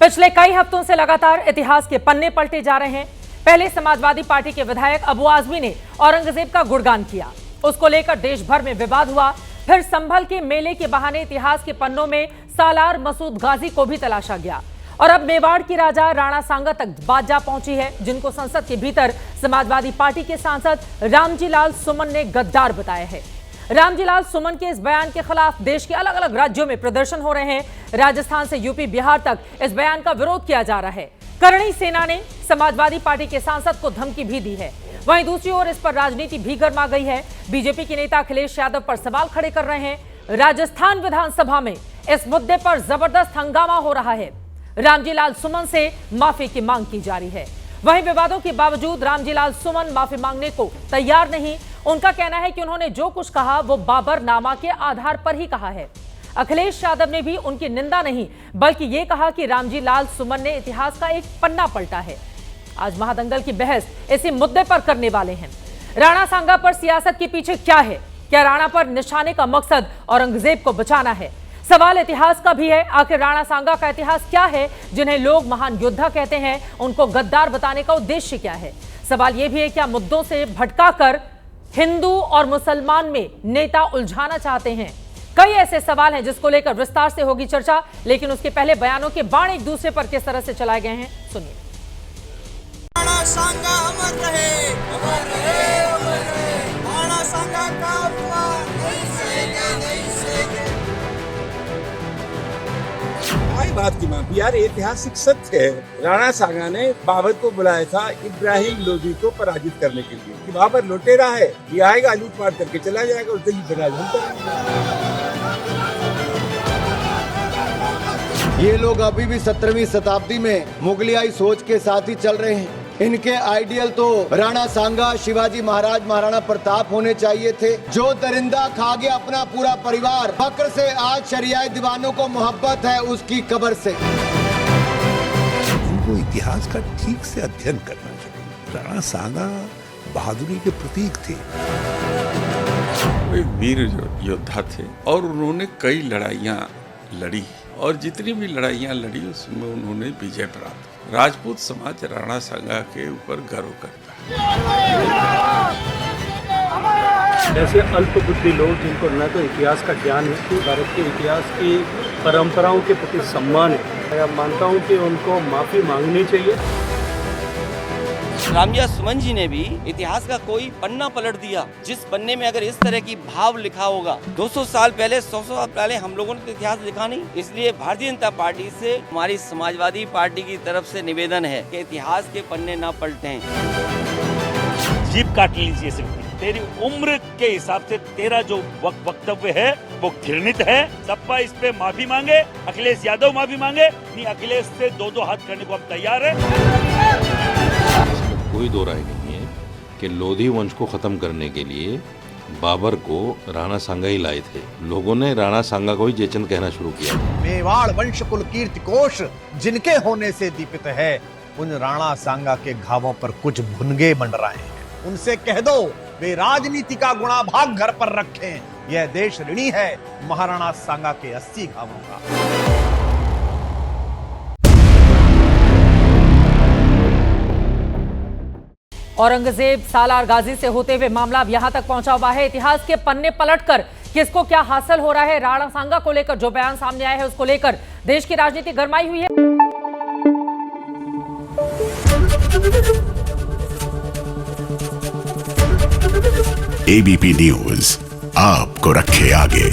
पिछले कई हफ्तों से लगातार इतिहास के पन्ने पलटे जा रहे हैं। पहले समाजवादी पार्टी के विधायक अबू आजमी ने औरंगजेब का गुणगान किया, उसको लेकर देश भर में विवाद हुआ। फिर संभल के मेले के बहाने इतिहास के पन्नों में सालार मसूद गाजी को भी तलाशा गया और अब मेवाड़ की राजा राणा सांगा तक बात जा पहुंची है, जिनको संसद के भीतर समाजवादी पार्टी के सांसद रामजी लाल सुमन ने गद्दार बताया है। रामजी लाल सुमन के इस बयान के खिलाफ देश के अलग अलग राज्यों में प्रदर्शन हो रहे हैं। राजस्थान से यूपी बिहार तक इस बयान का विरोध किया जा रहा है। करणी सेना ने समाजवादी पार्टी के सांसद को धमकी भी दी है। वहीं दूसरी ओर इस पर राजनीति भी गर्मा गई है। बीजेपी के नेता अखिलेश यादव पर सवाल खड़े कर रहे हैं। राजस्थान विधानसभा में इस मुद्दे पर जबरदस्त हंगामा हो रहा है। रामजी लाल सुमन से माफी की मांग की जा रही है। वहीं विवादों के बावजूद रामजी लाल सुमन माफी मांगने को तैयार नहीं। उनका कहना है कि उन्होंने जो कुछ कहा वो बाबरनामा के आधार पर ही कहा है। अखिलेश यादव ने भी उनकी निंदा नहीं बल्कि ये कहा कि रामजी लाल सुमन ने इतिहास का एक पन्ना पलटा है। आज महादंगल की बहस इसी मुद्दे पर करने वाले हैं। राणा सांगा पर सियासत के पीछे क्या है? क्या राणा पर निशाने का मकसद औरंगजेब को बचाना है? सवाल इतिहास का भी है। आखिर राणा सांगा का इतिहास क्या है? जिन्हें लोग महान योद्धा कहते हैं, उनको गद्दार बताने का उद्देश्य क्या है? सवाल यह भी है, क्या मुद्दों से भटकाकर हिंदू और मुसलमान में नेता उलझाना चाहते हैं? कई ऐसे सवाल हैं जिसको लेकर विस्तार से होगी चर्चा, लेकिन उसके पहले बयानों के बाण एक दूसरे पर किस तरह से चलाए गए हैं, सुनिए। राणा सांगा अमर रहे, अमर रहे, अमर रहे। राणा सांगा का अपमान नहीं सहेंगे, नहीं सहेंगे। आई बात की माफी यार, ऐतिहासिक सत्य है। राणा सांगा ने बाबर को बुलाया था इब्राहिम लोदी को पराजित करने के लिए कि बाबर लुटेरा है, ये आएगा लूटपाट करके चला जाएगा और दिल्ली पर राज हम करेंगे। ये लोग अभी भी 17वीं शताब्दी में मुगलियाई सोच के साथ ही चल रहे हैं। इनके आइडियल तो राणा सांगा, शिवाजी महाराज, महाराणा प्रताप होने चाहिए थे। जो दरिंदा खा गया अपना पूरा परिवार, फक्र से आज शरियाई दीवानों को मोहब्बत है उसकी कब्र से। उनको इतिहास का ठीक से अध्ययन करना चाहिए। राणा सांगा बहादुरी के प्रतीक थे। वे वीर योद्धा थे और उन्होंने कई लड़ाइयाँ लड़ी और जितनी भी लड़ाइयाँ लड़ी उसमें उन्होंने विजय प्राप्त। राजपूत समाज राणा सांगा के ऊपर गर्व करता है। ऐसे अल्प बुद्धि लोग जिनको न तो इतिहास का ज्ञान है, भारत के इतिहास की परंपराओं के प्रति सम्मान है, मैं मानता हूँ कि उनको माफी मांगनी चाहिए। रामजी सुमन जी ने भी इतिहास का कोई पन्ना पलट दिया, जिस पन्ने में अगर इस तरह की भाव लिखा होगा। 200 साल पहले, 100 साल पहले हम लोगों ने तो इतिहास लिखा नहीं। इसलिए भारतीय जनता पार्टी से, हमारी समाजवादी पार्टी की तरफ से निवेदन है कि इतिहास के पन्ने ना पलटें। जीभ काट लीजिए सिर्फ। तेरी उम्र के हिसाब से तेरा जो वक्तव्य है वो घृणित है। सपा इस पे माफी मांगे, अखिलेश यादव माफी मांगे, नहीं अखिलेश से दो हाथ करने को हम तैयार है। कोई दो राय नहीं है कि लोधी वंश को खत्म करने के लिए बाबर को राणा सांगा ही लाए थे। लोगों ने राणा सांगा को ही जयचंद कहना शुरू किया। मेवाड़ वंश कुल कीर्ति कोश जिनके होने से दीपित है, उन राणा सांगा के घावों पर कुछ भुनगे मंडराए हैं। उनसे कह दो वे राजनीति का गुणा भाग घर पर रखें। यह देश ऋणी है महाराणा सांगा के 80 घावों का। औरंगजेब सालार गाजी से होते हुए मामला अब यहां तक पहुंचा हुआ है। इतिहास के पन्ने पलटकर किसको क्या हासिल हो रहा है? राणा सांगा को लेकर जो बयान सामने आया है उसको लेकर देश की राजनीति गरमाई हुई है। एबीपी न्यूज आपको रखे आगे।